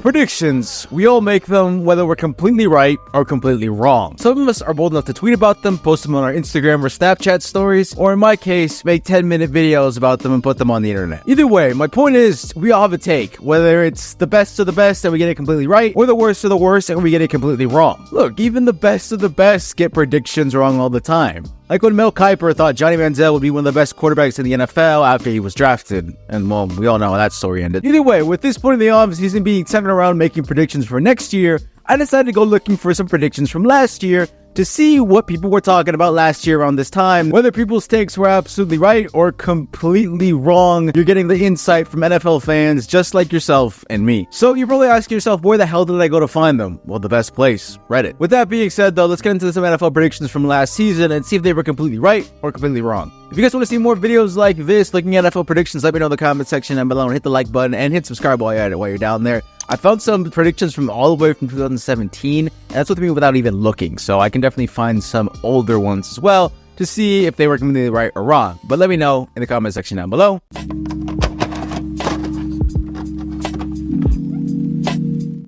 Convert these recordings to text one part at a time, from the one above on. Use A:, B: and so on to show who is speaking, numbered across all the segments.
A: Predictions. We all make them, whether we're completely right or completely wrong. Some of us are bold enough to tweet about them, post them on our Instagram or Snapchat stories, or in my case, make 10-minute videos about them and put them on the internet. Either way, my point is, we all have a take, whether it's the best of the best and we get it completely right, or the worst of the worst and we get it completely wrong. Look, even the best of the best get predictions wrong all the time. Like when Mel Kiper thought Johnny Manziel would be one of the best quarterbacks in the NFL after he was drafted. And, well, we all know how that story ended. Either way, with this point in the offseason being centered around making predictions for next year, I decided to go looking for some predictions from last year to see what people were talking about last year around this time, whether people's takes were absolutely right or completely wrong. You're getting the insight from NFL fans just like yourself and me. So you're probably asking yourself, where the hell did I go to find them? Well, the best place, Reddit. With that being said, though, let's get into some NFL predictions from last season and see if they were completely right or completely wrong. If you guys want to see more videos like this, looking at NFL predictions, let me know in the comment section down below and hit the like button and hit subscribe while you're down there. I found some predictions from all the way from 2017, and that's with me without even looking, so I can definitely find some older ones as well to see if they were completely right or wrong. But let me know in the comment section down below.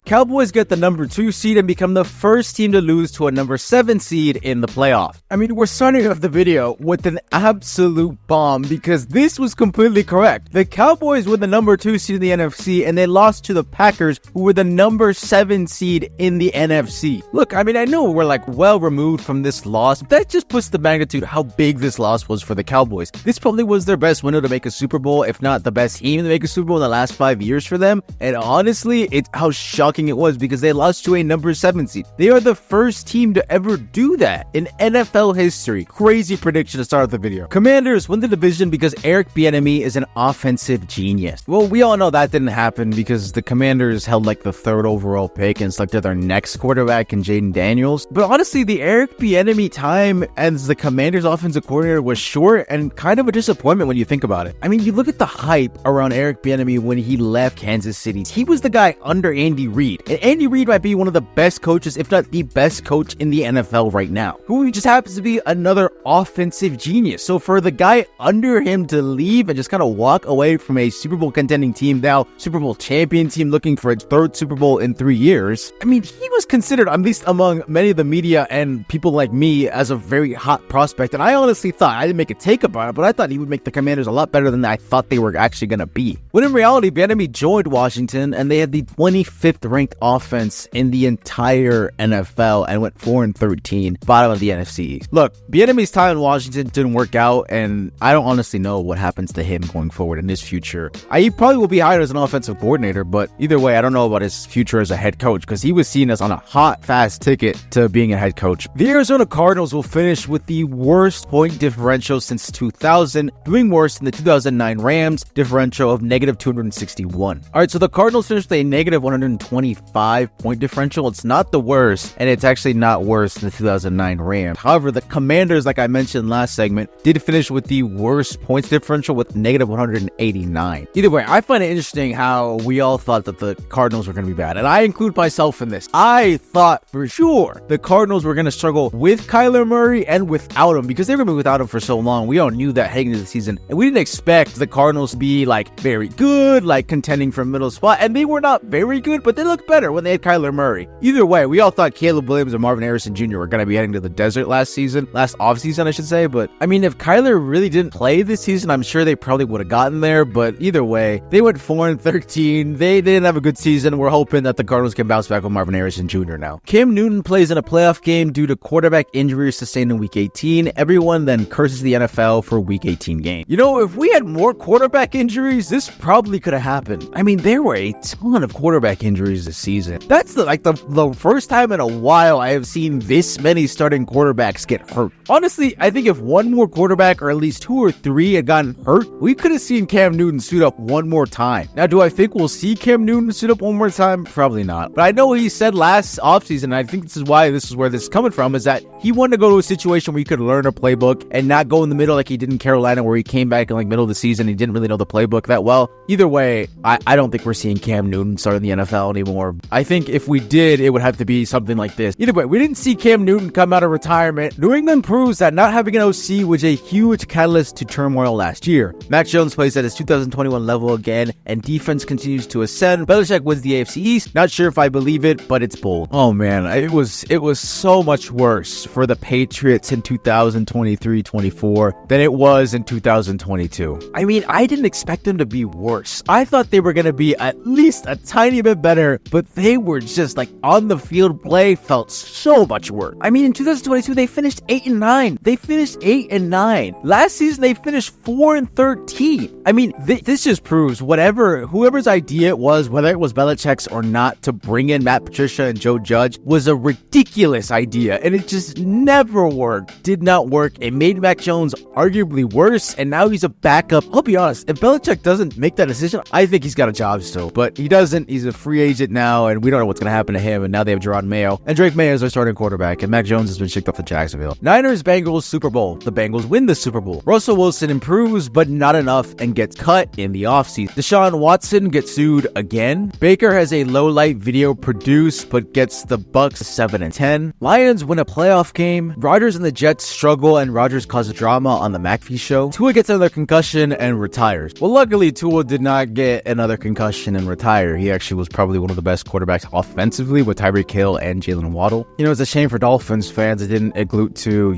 A: Cowboys get the number 2 seed and become the first team to lose to a number 7 seed in the playoff. I mean, we're starting off the video with an absolute bomb because this was completely correct. The Cowboys were the number 2 seed in the NFC and they lost to the Packers, who were the number 7 seed in the NFC. Look, I mean, I know we're like well removed from this loss, but that just puts the magnitude how big this loss was for the Cowboys. This probably was their best window to make a Super Bowl, if not the best team to make a Super Bowl in the last 5 years for them. And honestly, it's how shocking it was because they lost to a number 7 seed. They are the first team to ever do that in NFL history. Crazy prediction to start the video. Commanders win the division because Eric Bieniemy is an offensive genius. Well, we all know that didn't happen because the Commanders held like the 3rd overall pick and selected their next quarterback in Jaden Daniels. But honestly, the Eric Bieniemy time as the Commanders offensive coordinator was short and kind of a disappointment when you think about it. I mean, you look at the hype around Eric Bieniemy when he left Kansas City. He was the guy under Andy Reid. And Andy Reid might be one of the best coaches, if not the best coach in the NFL right now, who just happens to be another offensive genius. So for the guy under him to leave and just kind of walk away from a Super Bowl contending team, now Super Bowl champion team looking for its 3rd Super Bowl in 3 years, I mean, he was considered, at least among many of the media and people like me, as a very hot prospect. And I honestly thought, I didn't make a take about it, but I thought he would make the Commanders a lot better than I thought they were actually going to be. When in reality, Bieniemy joined Washington and they had the 25th ranked offense in the entire NFL and went 4-13, bottom of the NFC. Look, Bieniemy's time in Washington didn't work out, and I don't honestly know what happens to him going forward in his future. He probably will be hired as an offensive coordinator, but either way, I don't know about his future as a head coach because he was seen as on a hot, fast ticket to being a head coach. The Arizona Cardinals will finish with the worst point differential since 2000, doing worse than the 2009 Rams differential of negative 261. All right, so the Cardinals finished with a negative 125 point differential. It's not the worst, and it's actually not worse than the 2009 Rams. However, the Commanders, like I mentioned last segment, did finish with the worst points differential with negative 189. Either way, I find it interesting how we all thought that the Cardinals were going to be bad, and I include myself in this. I thought for sure the Cardinals were going to struggle with Kyler Murray and without him because they've been without him for so long. We all knew that heading into the season, and we didn't expect the Cardinals to be like very good, like contending for a middle spot, and they were not very good, but they looked better when they had Kyler Murray. Either way, we all thought Caleb Williams and Marvin Harrison Jr. were going to be heading to the desert last offseason, I should say. But I mean, if Kyler really didn't play this season, I'm sure they probably would have gotten there. But either way, they went 4-13. They didn't have a good season. We're hoping that the Cardinals can bounce back with Marvin Harrison Jr. now. Cam Newton plays in a playoff game due to quarterback injuries sustained in Week 18. Everyone then curses the NFL for Week 18 game. You know, if we had more quarterback injuries, this probably could have happened. I mean, there were a ton of quarterback injuries this season. That's the first time in a while I have seen this many starting quarterbacks get hurt. Honestly, I think if one more quarterback or at least 2 or 3 had gotten hurt, we could have seen Cam Newton suit up one more time. Now, do I think we'll see Cam Newton suit up one more time? Probably not. But I know he said last offseason, and I think this is where this is coming from, is that he wanted to go to a situation where he could learn a playbook and not go in the middle like he did in Carolina, where he came back in like middle of the season. He didn't really know the playbook that well. Either way, I don't think we're seeing Cam Newton start in the NFL anymore. anymore. I think if we did, it would have to be something like this. Either way, we didn't see Cam Newton come out of retirement. New England proves that not having an OC was a huge catalyst to turmoil last year. Mac Jones plays at his 2021 level again, and defense continues to ascend. Belichick wins the AFC East. Not sure if I believe it, but it's bold. Oh man, it was so much worse for the Patriots in 2023-24 than it was in 2022. I mean, I didn't expect them to be worse. I thought they were going to be at least a tiny bit better, but they were just like on the field play felt so much worse. I mean, in 2022, they finished 8-9. They finished 8-9. Last season, they finished 4-13. I mean, this just proves whoever's idea it was, whether it was Belichick's or not, to bring in Matt Patricia and Joe Judge was a ridiculous idea, and it just never worked. Did not work. It made Mac Jones arguably worse, and now he's a backup. I'll be honest, if Belichick doesn't make that decision, I think he's got a job still, but he doesn't. He's a free agent now, and we don't know what's going to happen to him, and now they have Jerod Mayo, and Drake May is their starting quarterback, and Mac Jones has been shipped off to Jacksonville. Niners, Bengals, Super Bowl. The Bengals win the Super Bowl. Russell Wilson improves, but not enough, and gets cut in the offseason. Deshaun Watson gets sued again. Baker has a low-light video produced, but gets the Bucks 7-10. Lions win a playoff game. Rodgers and the Jets struggle, and Rodgers causes drama on the McAfee show. Tua gets another concussion and retires. Well, luckily, Tua did not get another concussion and retire. He actually was probably one of the best quarterbacks offensively with Tyreek Hill and Jalen Waddle. You know, it's a shame for Dolphins fans. It didn't allude to,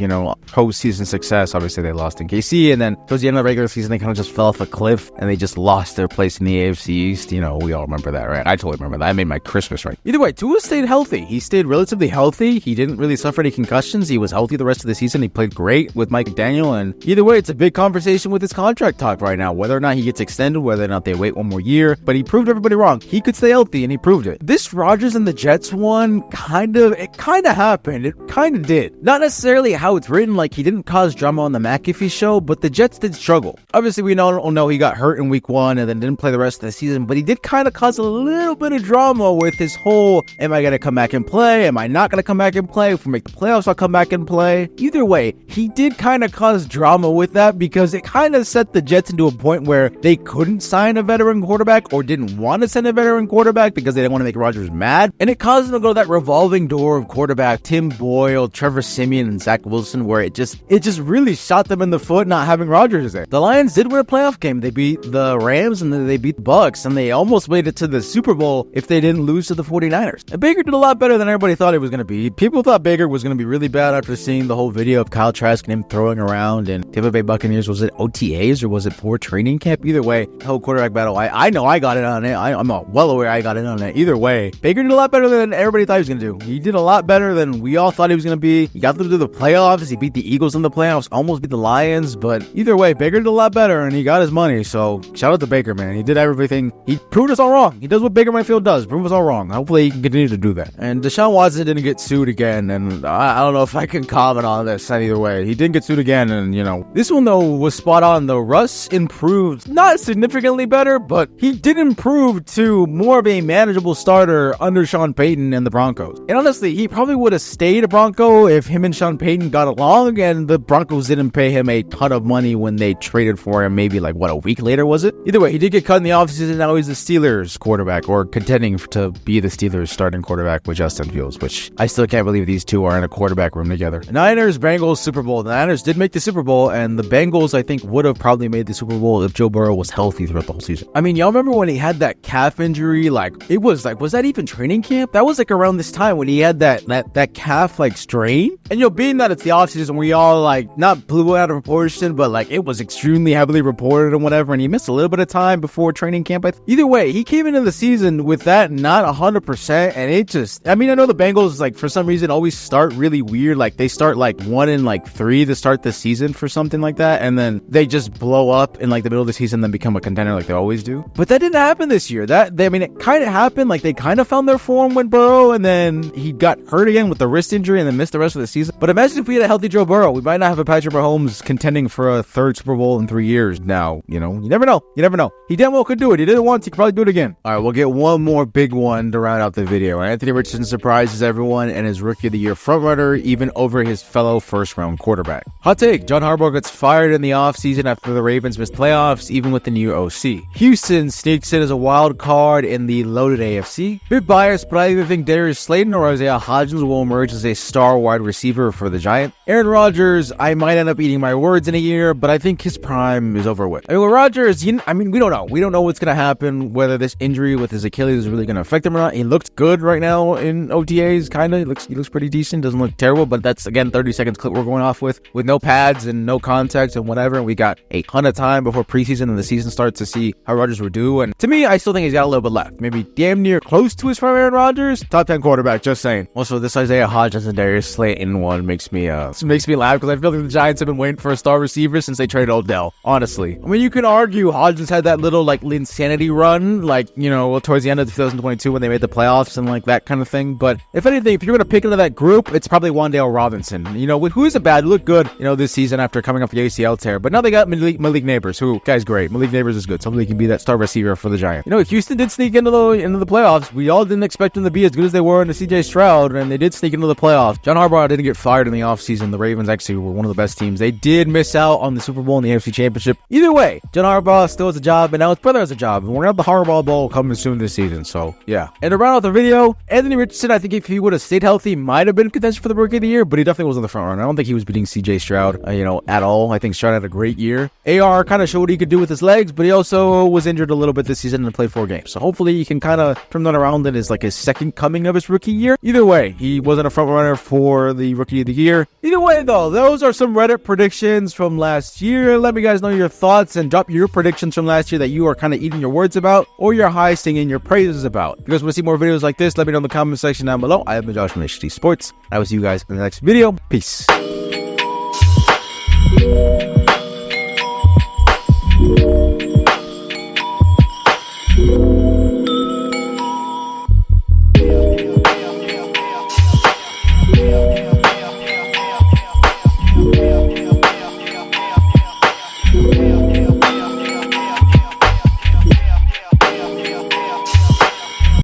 A: postseason success. Obviously, they lost in KC, and then towards the end of the regular season, they kind of just fell off a cliff, and they just lost their place in the AFC East. We all remember that, right? I totally remember that. I made my Christmas right. Either way, Tua stayed healthy. He stayed relatively healthy. He didn't really suffer any concussions. He was healthy the rest of the season. He played great with Mike McDaniel, and either way, it's a big conversation with his contract talk right now, whether or not he gets extended, whether or not they wait one more year, but he proved everybody wrong. He could stay healthy, and he proved it. This Rodgers and the Jets one, it kind of happened. It kind of did. Not necessarily how it's written, like he didn't cause drama on the McAfee show, but the Jets did struggle. Obviously, we don't know he got hurt in week 1 and then didn't play the rest of the season, but he did kind of cause a little bit of drama with his whole, am I going to come back and play? Am I not going to come back and play? If we make the playoffs, I'll come back and play. Either way, he did kind of cause drama with that because it kind of set the Jets into a point where they couldn't sign a veteran quarterback or didn't want to send a veteran quarterback because they didn't want to make Rodgers mad. And it caused them to go to that revolving door of quarterback, Tim Boyle, Trevor Siemian, and Zach Wilson, where it just really shot them in the foot not having Rodgers there. The Lions did win a playoff game. They beat the Rams and then they beat the Bucks, and they almost made it to the Super Bowl if they didn't lose to the 49ers. And Baker did a lot better than everybody thought he was going to be. People thought Baker was going to be really bad after seeing the whole video of Kyle Trask and him throwing around and Tampa Bay Buccaneers. Was it OTAs or was it for training camp? Either way, the whole quarterback battle, I know I got it on it. I'm well aware I got it on it. Either way, Baker did a lot better than everybody thought he was going to do. He did a lot better than we all thought he was going to be. He got them to the playoffs. He beat the Eagles in the playoffs, almost beat the Lions, but either way, Baker did a lot better and he got his money. So shout out to Baker, man. He did everything. He proved us all wrong. He does what Baker Mayfield does. Prove us all wrong. Hopefully he can continue to do that. And Deshaun Watson didn't get sued again, and I don't know if I can comment on this either way. He didn't get sued again, and this one though was spot on though. Russ improved, not significantly better, but he did improve to more of a manageable starter under Sean Payton and the Broncos. And honestly, he probably would have stayed a Bronco if him and Sean Payton got along and the Broncos didn't pay him a ton of money when they traded for him maybe a week later, was it? Either way, he did get cut in the offseason. Now he's the Steelers quarterback, or contending to be the Steelers starting quarterback with Justin Fields, which I still can't believe these two are in a quarterback room together. Niners, Bengals, Super Bowl. The Niners did make the Super Bowl, and the Bengals, I think, would have probably made the Super Bowl if Joe Burrow was healthy throughout the whole season. I mean, y'all remember when he had that calf injury? Was that even training camp? That was around this time when he had that calf strain. And being that it's the offseason, we all not blew it out of proportion, but it was extremely heavily reported and whatever, and he missed a little bit of time before training camp. Either way, he came into the season with that not 100%, and it just, I know the Bengals for some reason always start really weird. They start 1-3 to start the season for something like that, and then they just blow up in the middle of the season and then become a contender like they always do. But that didn't happen this year. It kind of happened. They kind of found their form with Burrow, and then he got hurt again with the wrist injury and then missed the rest of the season. But imagine if we had a healthy Joe Burrow. We might not have a Patrick Mahomes contending for a third Super Bowl in 3 years now. You never know. You never know. He damn well could do it. He did it once. He could probably do it again. All right, we'll get one more big one to round out the video. Anthony Richardson surprises everyone and is Rookie of the Year frontrunner, even over his fellow first-round quarterback. Hot take: John Harbaugh gets fired in the offseason after the Ravens missed playoffs, even with the new OC. Houston sneaks in as a wild card in the loaded AFC. Bit biased, but I either think Darius Slayton or Isaiah Hodgins will emerge as a star wide receiver for the Giants. Aaron Rodgers, I might end up eating my words in a year, but I think his prime is over with. I mean, with Rodgers, we don't know. We don't know what's going to happen, whether this injury with his Achilles is really going to affect him or not. He looks good right now in OTAs, kind of. He looks pretty decent. Doesn't look terrible, but that's, again, 30 seconds clip we're going off with no pads and no context and whatever. And we got a ton of time before preseason and the season starts to see how Rodgers would do. And to me, I still think he's got a little bit left. Maybe damn near close to his prime Aaron Rodgers. Top 10 quarterback, just saying. Also, this Isaiah Hodgins and Darius Slayton one makes me laugh because I feel like the Giants have been waiting for a star receiver since they traded Odell, honestly. I mean, you can argue Hodgins had that little, insanity run, towards the end of 2022 when they made the playoffs and, that kind of thing. But if anything, if you're going to pick into that group, it's probably Wan'Dale Robinson. Who's a bad, look good, this season after coming off the ACL tear. But now they got Malik Neighbors, who, guy's great. Malik Neighbors is good. Somebody can be that star receiver for the Giants. Houston did sneak into the playoffs. We all didn't expect them to be as good as they were in the CJ Stroud, and they did sneak into the playoffs. John Harbaugh didn't get fired in the offseason. The Ravens actually were one of the best teams. They did miss out on the Super Bowl and the AFC Championship. Either way, John Harbaugh still has a job, and now his brother has a job. And we're going to have the Harbaugh Bowl coming soon this season, so yeah. And to round out the video, Anthony Richardson, I think if he would have stayed healthy, might have been contention for the Rookie of the Year, but he definitely wasn't the front runner. I don't think he was beating CJ Stroud, at all. I think Stroud had a great year. AR kind of showed what he could do with his legs, but he also was injured a little bit this season and played 4 games. So hopefully he can kind of turn that around and is his second coming of his rookie year. Either way, he wasn't a front runner for the Rookie of the Year. Either way, though, those are some Reddit predictions from last year. Let me guys know your thoughts and drop your predictions from last year that you are kind of eating your words about or your high singing your praises about. If you guys want to see more videos like this, let me know in the comment section down below. I have been Josh from S.H.T Sports. I will see you guys in the next video. Peace.